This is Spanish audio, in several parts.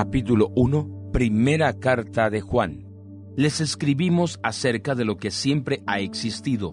Capítulo 1, primera carta de Juan. Les escribimos acerca de lo que siempre ha existido.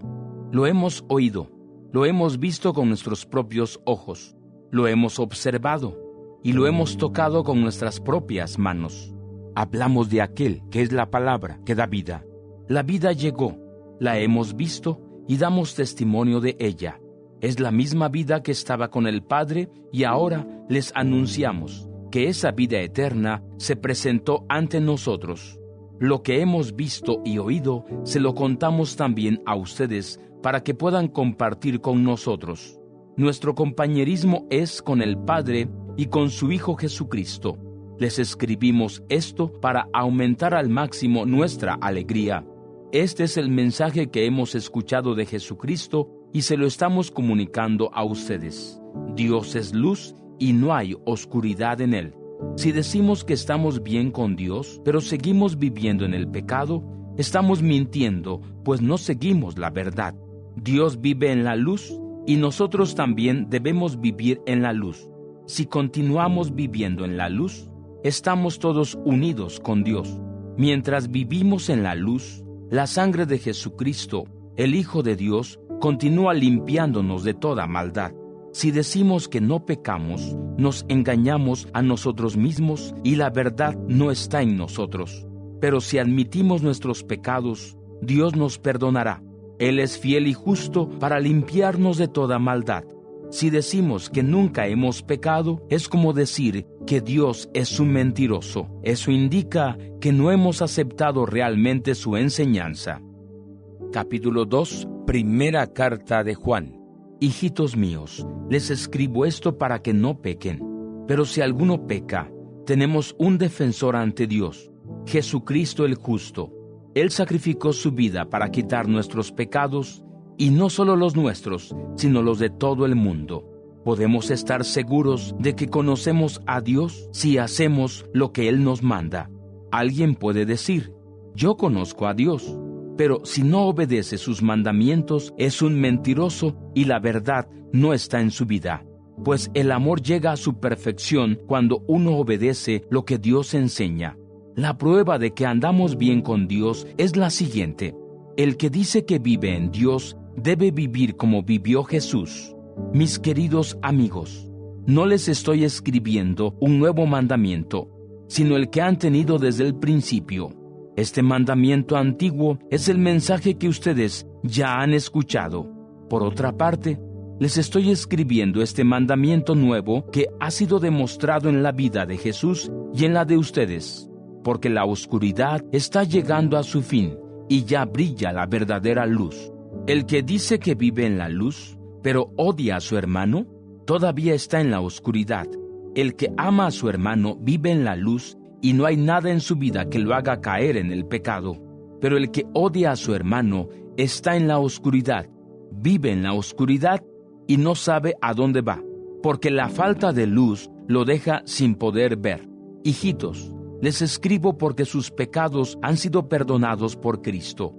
Lo hemos oído, lo hemos visto con nuestros propios ojos, lo hemos observado y lo hemos tocado con nuestras propias manos. Hablamos de aquel que es la palabra que da vida. La vida llegó, la hemos visto y damos testimonio de ella. Es la misma vida que estaba con el Padre y ahora les anunciamos que esa vida eterna se presentó ante nosotros. Lo que hemos visto y oído se lo contamos también a ustedes para que puedan compartir con nosotros. Nuestro compañerismo es con el Padre y con su Hijo Jesucristo. Les escribimos esto para aumentar al máximo nuestra alegría. Este es el mensaje que hemos escuchado de Jesucristo y se lo estamos comunicando a ustedes. Dios es luz y no hay oscuridad en Él. Si decimos que estamos bien con Dios, pero seguimos viviendo en el pecado, estamos mintiendo, pues no seguimos la verdad. Dios vive en la luz y nosotros también debemos vivir en la luz. Si continuamos viviendo en la luz, estamos todos unidos con Dios. Mientras vivimos en la luz, la sangre de Jesucristo, el Hijo de Dios, continúa limpiándonos de toda maldad. Si decimos que no pecamos, nos engañamos a nosotros mismos y la verdad no está en nosotros. Pero si admitimos nuestros pecados, Dios nos perdonará. Él es fiel y justo para limpiarnos de toda maldad. Si decimos que nunca hemos pecado, es como decir que Dios es un mentiroso. Eso indica que no hemos aceptado realmente su enseñanza. Capítulo 2, primera carta de Juan. Hijitos míos, les escribo esto para que no pequen. Pero si alguno peca, tenemos un defensor ante Dios, Jesucristo el justo. Él sacrificó su vida para quitar nuestros pecados, y no solo los nuestros, sino los de todo el mundo. Podemos estar seguros de que conocemos a Dios si hacemos lo que Él nos manda. Alguien puede decir, yo conozco a Dios, pero si no obedece sus mandamientos, es un mentiroso y la verdad no está en su vida. Pues el amor llega a su perfección cuando uno obedece lo que Dios enseña. La prueba de que andamos bien con Dios es la siguiente. El que dice que vive en Dios debe vivir como vivió Jesús. Mis queridos amigos, no les estoy escribiendo un nuevo mandamiento, sino el que han tenido desde el principio. Este mandamiento antiguo es el mensaje que ustedes ya han escuchado. Por otra parte, les estoy escribiendo este mandamiento nuevo que ha sido demostrado en la vida de Jesús y en la de ustedes, porque la oscuridad está llegando a su fin y ya brilla la verdadera luz. El que dice que vive en la luz, pero odia a su hermano, todavía está en la oscuridad. El que ama a su hermano vive en la luz y no hay nada en su vida que lo haga caer en el pecado. Pero el que odia a su hermano está en la oscuridad, vive en la oscuridad y no sabe a dónde va, porque la falta de luz lo deja sin poder ver. Hijitos, les escribo porque sus pecados han sido perdonados por Cristo.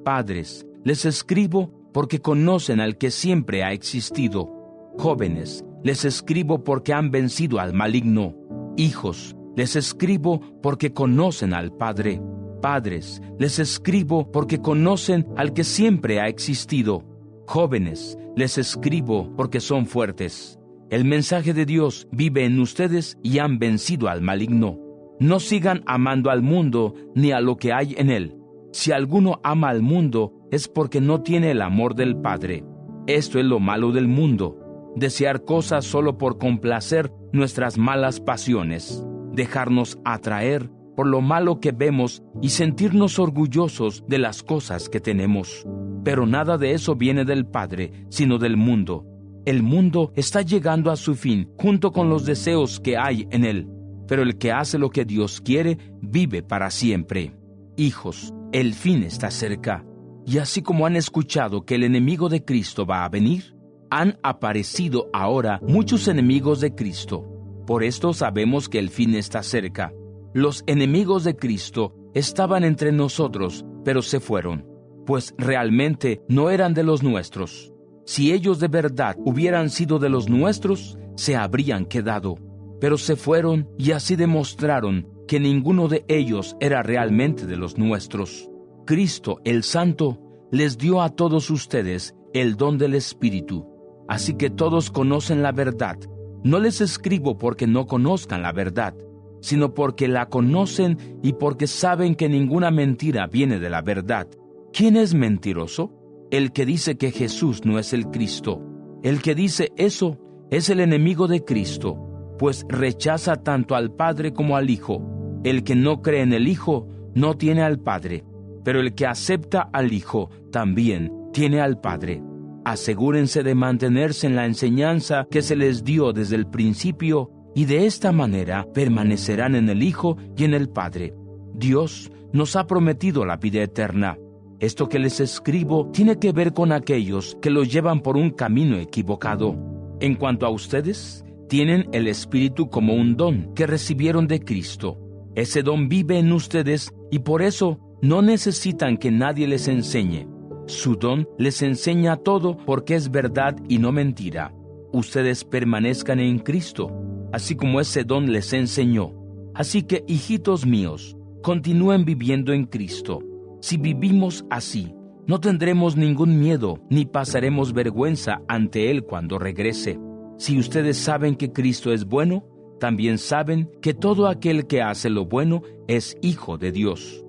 Padres, les escribo porque conocen al que siempre ha existido. Jóvenes, les escribo porque han vencido al maligno. Hijos, les escribo porque conocen al Padre. Padres, les escribo porque conocen al que siempre ha existido. Jóvenes, les escribo porque son fuertes. El mensaje de Dios vive en ustedes y han vencido al maligno. No sigan amando al mundo ni a lo que hay en él. Si alguno ama al mundo, es porque no tiene el amor del Padre. Esto es lo malo del mundo: desear cosas solo por complacer nuestras malas pasiones, dejarnos atraer por lo malo que vemos y sentirnos orgullosos de las cosas que tenemos. Pero nada de eso viene del Padre, sino del mundo. El mundo está llegando a su fin junto con los deseos que hay en él, pero el que hace lo que Dios quiere vive para siempre. Hijos, el fin está cerca, y así como han escuchado que el enemigo de Cristo va a venir, han aparecido ahora muchos enemigos de Cristo. Por esto sabemos que el fin está cerca. Los enemigos de Cristo estaban entre nosotros, pero se fueron, pues realmente no eran de los nuestros. Si ellos de verdad hubieran sido de los nuestros, se habrían quedado. pero se fueron y así demostraron que ninguno de ellos era realmente de los nuestros. Cristo, el Santo, les dio a todos ustedes el don del Espíritu, así que todos conocen la verdad. No les escribo porque no conozcan la verdad, sino porque la conocen y porque saben que ninguna mentira viene de la verdad. ¿Quién es mentiroso? El que dice que Jesús no es el Cristo. El que dice eso es el enemigo de Cristo, pues rechaza tanto al Padre como al Hijo. El que no cree en el Hijo no tiene al Padre, pero el que acepta al Hijo también tiene al Padre. Asegúrense de mantenerse en la enseñanza que se les dio desde el principio, y de esta manera permanecerán en el Hijo y en el Padre. Dios nos ha prometido la vida eterna. Esto que les escribo tiene que ver con aquellos que los llevan por un camino equivocado. En cuanto a ustedes, tienen el Espíritu como un don que recibieron de Cristo. Ese don vive en ustedes y por eso no necesitan que nadie les enseñe. Su don les enseña todo porque es verdad y no mentira. Ustedes permanezcan en Cristo, así como ese don les enseñó. Así que, hijitos míos, continúen viviendo en Cristo. Si vivimos así, no tendremos ningún miedo ni pasaremos vergüenza ante Él cuando regrese. Si ustedes saben que Cristo es bueno, también saben que todo aquel que hace lo bueno es hijo de Dios.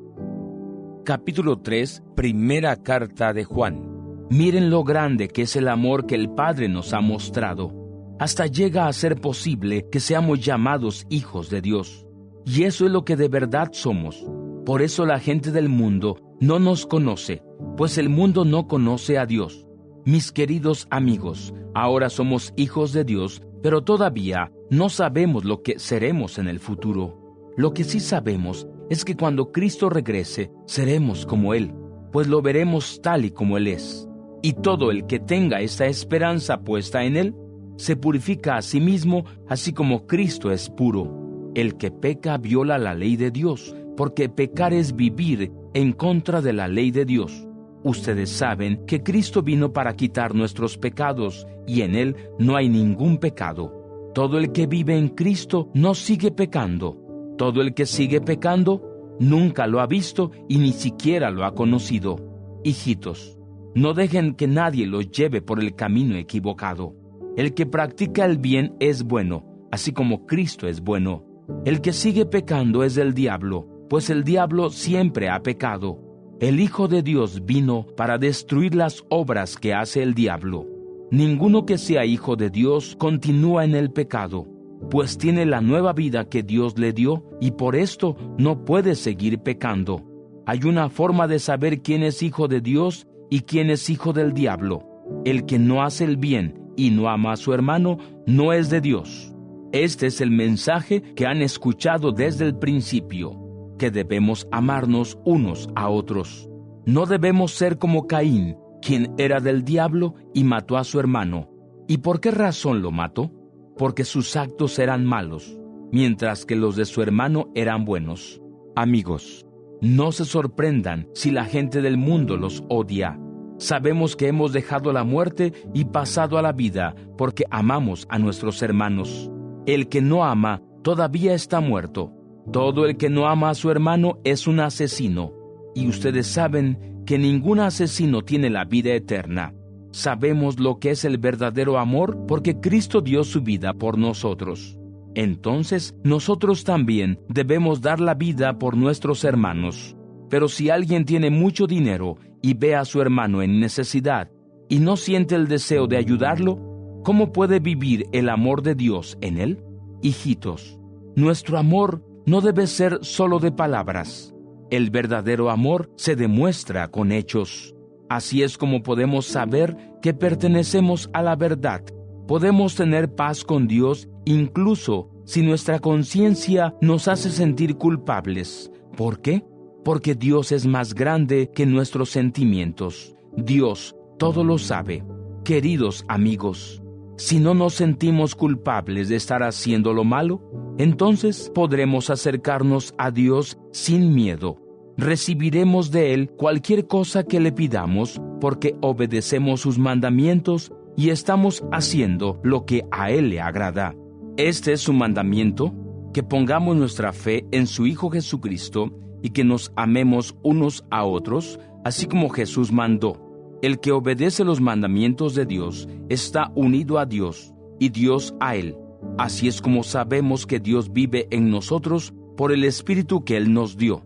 Capítulo 3, primera carta de Juan. Miren lo grande que es el amor que el Padre nos ha mostrado. Hasta llega a ser posible que seamos llamados hijos de Dios. Y eso es lo que de verdad somos. Por eso la gente del mundo no nos conoce, pues el mundo no conoce a Dios. Mis queridos amigos, ahora somos hijos de Dios, pero todavía no sabemos lo que seremos en el futuro. Lo que sí sabemos es que cuando Cristo regrese, seremos como Él, pues lo veremos tal y como Él es. Y todo el que tenga esta esperanza puesta en Él, se purifica a sí mismo, así como Cristo es puro. El que peca viola la ley de Dios, porque pecar es vivir en contra de la ley de Dios. Ustedes saben que Cristo vino para quitar nuestros pecados, y en Él no hay ningún pecado. Todo el que vive en Cristo no sigue pecando. Todo el que sigue pecando nunca lo ha visto y ni siquiera lo ha conocido. Hijitos, no dejen que nadie los lleve por el camino equivocado. El que practica el bien es bueno, así como Cristo es bueno. El que sigue pecando es del diablo, pues el diablo siempre ha pecado. El Hijo de Dios vino para destruir las obras que hace el diablo. Ninguno que sea hijo de Dios continúa en el pecado, pues tiene la nueva vida que Dios le dio y por esto no puede seguir pecando. Hay una forma de saber quién es hijo de Dios y quién es hijo del diablo. El que no hace el bien y no ama a su hermano no es de Dios. Este es el mensaje que han escuchado desde el principio, que debemos amarnos unos a otros. No debemos ser como Caín, quien era del diablo y mató a su hermano. ¿Y por qué razón lo mató? Porque sus actos eran malos, mientras que los de su hermano eran buenos. Amigos, no se sorprendan si la gente del mundo los odia. Sabemos que hemos dejado la muerte y pasado a la vida porque amamos a nuestros hermanos. El que no ama todavía está muerto. Todo el que no ama a su hermano es un asesino. Y ustedes saben que ningún asesino tiene la vida eterna. Sabemos lo que es el verdadero amor porque Cristo dio su vida por nosotros. Entonces, nosotros también debemos dar la vida por nuestros hermanos. Pero si alguien tiene mucho dinero y ve a su hermano en necesidad y no siente el deseo de ayudarlo, ¿cómo puede vivir el amor de Dios en él? Hijitos, nuestro amor no debe ser solo de palabras. El verdadero amor se demuestra con hechos. Así es como podemos saber que pertenecemos a la verdad. Podemos tener paz con Dios incluso si nuestra conciencia nos hace sentir culpables. ¿Por qué? Porque Dios es más grande que nuestros sentimientos. Dios todo lo sabe. Queridos amigos, si no nos sentimos culpables de estar haciendo lo malo, entonces podremos acercarnos a Dios sin miedo. Recibiremos de Él cualquier cosa que le pidamos porque obedecemos sus mandamientos y estamos haciendo lo que a Él le agrada. Este es su mandamiento, que pongamos nuestra fe en su Hijo Jesucristo y que nos amemos unos a otros, así como Jesús mandó. El que obedece los mandamientos de Dios está unido a Dios y Dios a él. Así es como sabemos que Dios vive en nosotros por el Espíritu que Él nos dio.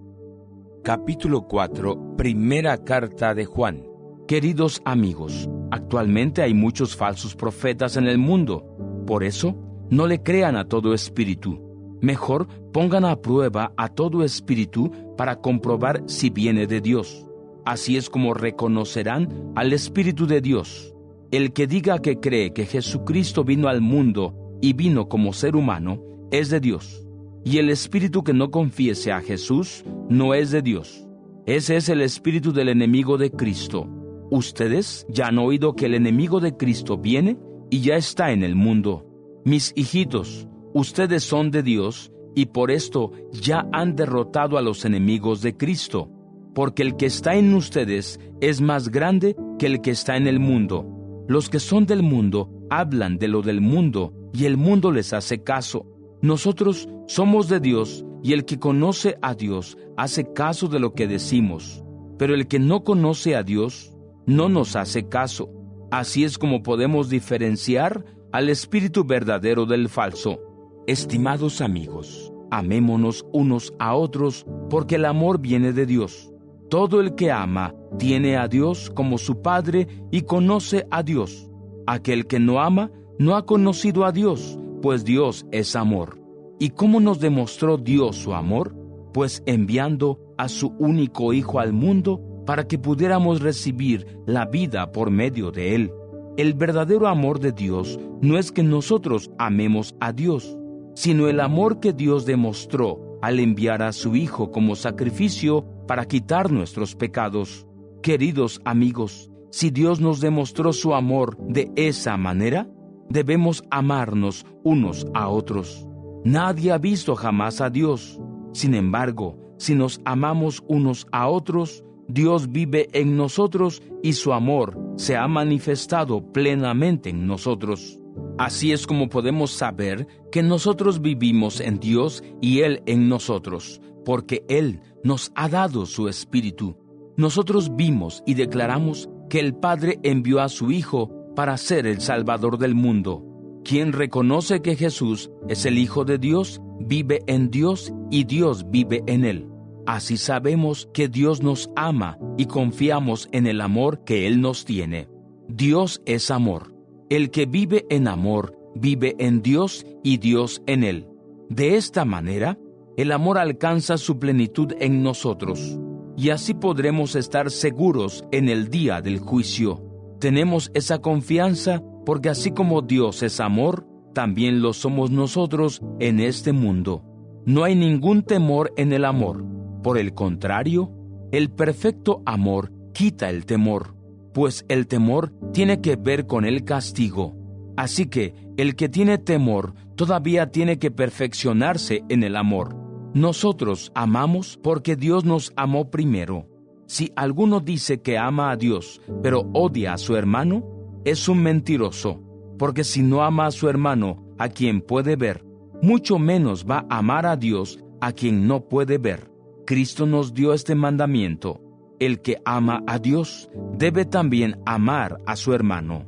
Capítulo 4, primera carta de Juan. Queridos amigos, actualmente hay muchos falsos profetas en el mundo. Por eso, no le crean a todo espíritu. Mejor pongan a prueba a todo espíritu para comprobar si viene de Dios. Así es como reconocerán al Espíritu de Dios. El que diga que cree que Jesucristo vino al mundo y vino como ser humano, es de Dios. Y el espíritu que no confiese a Jesús no es de Dios. Ese es el espíritu del enemigo de Cristo. Ustedes ya han oído que el enemigo de Cristo viene y ya está en el mundo. Mis hijitos, ustedes son de Dios y por esto ya han derrotado a los enemigos de Cristo, porque el que está en ustedes es más grande que el que está en el mundo. Los que son del mundo hablan de lo del mundo y el mundo les hace caso. Nosotros somos de Dios y el que conoce a Dios hace caso de lo que decimos, pero el que no conoce a Dios no nos hace caso. Así es como podemos diferenciar al espíritu verdadero del falso. Estimados amigos, amémonos unos a otros porque el amor viene de Dios. Todo el que ama tiene a Dios como su Padre y conoce a Dios. Aquel que no ama no ha conocido a Dios, pues Dios es amor. ¿Y cómo nos demostró Dios su amor? Pues enviando a su único Hijo al mundo para que pudiéramos recibir la vida por medio de Él. El verdadero amor de Dios no es que nosotros amemos a Dios, sino el amor que Dios demostró al enviar a su Hijo como sacrificio para quitar nuestros pecados. Queridos amigos, si Dios nos demostró su amor de esa manera, debemos amarnos unos a otros. Nadie ha visto jamás a Dios. Sin embargo, si nos amamos unos a otros, Dios vive en nosotros y su amor se ha manifestado plenamente en nosotros. Así es como podemos saber que nosotros vivimos en Dios y Él en nosotros, porque Él nos ha dado su Espíritu. Nosotros vimos y declaramos que el Padre envió a su Hijo para ser el Salvador del mundo. Quien reconoce que Jesús es el Hijo de Dios, vive en Dios y Dios vive en él. Así sabemos que Dios nos ama y confiamos en el amor que Él nos tiene. Dios es amor. El que vive en amor, vive en Dios y Dios en él. De esta manera, el amor alcanza su plenitud en nosotros, y así podremos estar seguros en el día del juicio. Tenemos esa confianza porque así como Dios es amor, también lo somos nosotros en este mundo. No hay ningún temor en el amor. Por el contrario, el perfecto amor quita el temor, pues el temor tiene que ver con el castigo. Así que el que tiene temor todavía tiene que perfeccionarse en el amor. Nosotros amamos porque Dios nos amó primero. Si alguno dice que ama a Dios, pero odia a su hermano, es un mentiroso, porque si no ama a su hermano, a quien puede ver, mucho menos va a amar a Dios, a quien no puede ver. Cristo nos dio este mandamiento: el que ama a Dios debe también amar a su hermano.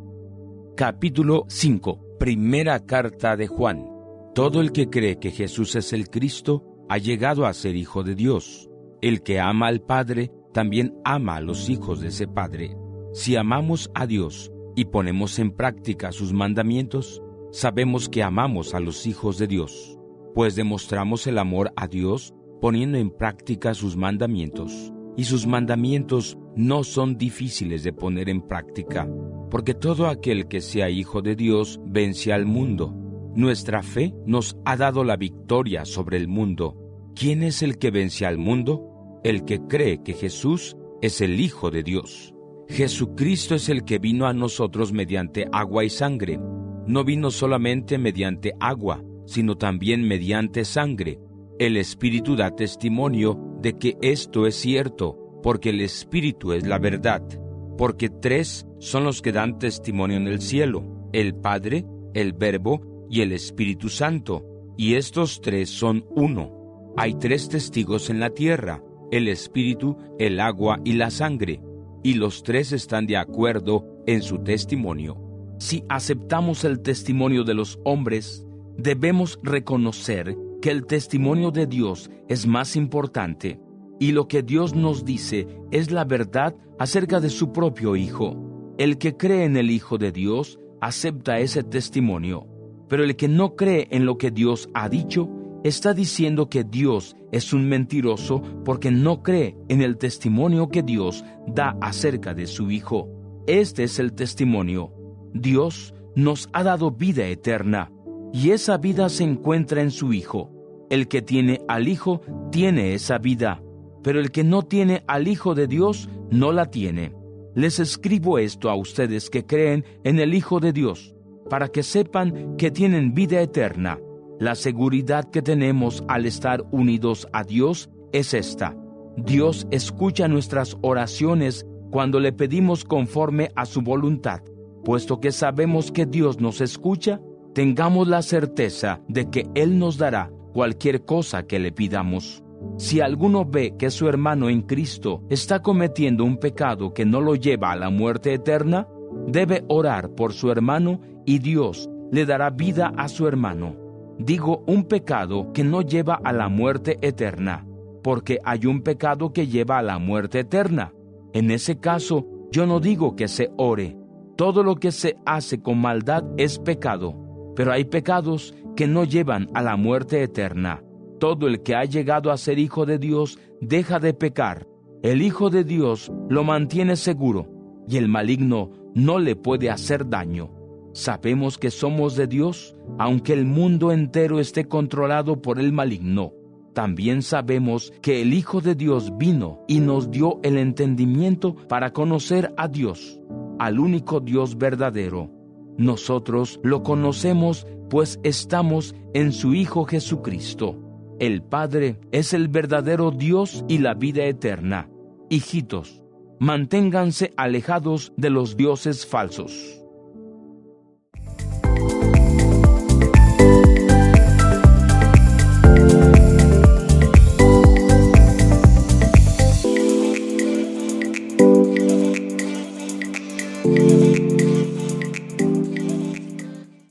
Capítulo 5. Primera carta de Juan. Todo el que cree que Jesús es el Cristo ha llegado a ser hijo de Dios. El que ama al Padre también ama a los hijos de ese Padre. Si amamos a Dios y ponemos en práctica sus mandamientos, sabemos que amamos a los hijos de Dios, pues demostramos el amor a Dios poniendo en práctica sus mandamientos. Y sus mandamientos no son difíciles de poner en práctica, porque todo aquel que sea hijo de Dios vence al mundo. Nuestra fe nos ha dado la victoria sobre el mundo. ¿Quién es el que vence al mundo? El que cree que Jesús es el Hijo de Dios. Jesucristo es el que vino a nosotros mediante agua y sangre. No vino solamente mediante agua, sino también mediante sangre. El Espíritu da testimonio de que esto es cierto, porque el Espíritu es la verdad. Porque 3 son los que dan testimonio en el cielo: el Padre, el Verbo y el Espíritu Santo, y estos tres son uno. Hay tres testigos en la tierra, el Espíritu, el agua y la sangre, y los tres están de acuerdo en su testimonio. Si aceptamos el testimonio de los hombres, debemos reconocer que el testimonio de Dios es más importante, y lo que Dios nos dice es la verdad acerca de su propio Hijo. El que cree en el Hijo de Dios acepta ese testimonio, pero el que no cree en lo que Dios ha dicho, está diciendo que Dios es un mentiroso porque no cree en el testimonio que Dios da acerca de su Hijo. Este es el testimonio. Dios nos ha dado vida eterna, y esa vida se encuentra en su Hijo. El que tiene al Hijo tiene esa vida, pero el que no tiene al Hijo de Dios no la tiene. Les escribo esto a ustedes que creen en el Hijo de Dios, para que sepan que tienen vida eterna. La seguridad que tenemos al estar unidos a Dios es esta: Dios escucha nuestras oraciones cuando le pedimos conforme a su voluntad. Puesto que sabemos que Dios nos escucha, tengamos la certeza de que Él nos dará cualquier cosa que le pidamos. Si alguno ve que su hermano en Cristo está cometiendo un pecado que no lo lleva a la muerte eterna, debe orar por su hermano y Dios le dará vida a su hermano. Digo un pecado que no lleva a la muerte eterna, porque hay un pecado que lleva a la muerte eterna. En ese caso, yo no digo que se ore. Todo lo que se hace con maldad es pecado, pero hay pecados que no llevan a la muerte eterna. Todo el que ha llegado a ser hijo de Dios deja de pecar. El Hijo de Dios lo mantiene seguro, y el maligno no le puede hacer daño. Sabemos que somos de Dios, aunque el mundo entero esté controlado por el maligno. También sabemos que el Hijo de Dios vino y nos dio el entendimiento para conocer a Dios, al único Dios verdadero. Nosotros lo conocemos, pues estamos en su Hijo Jesucristo. El Padre es el verdadero Dios y la vida eterna. Hijitos, manténganse alejados de los dioses falsos.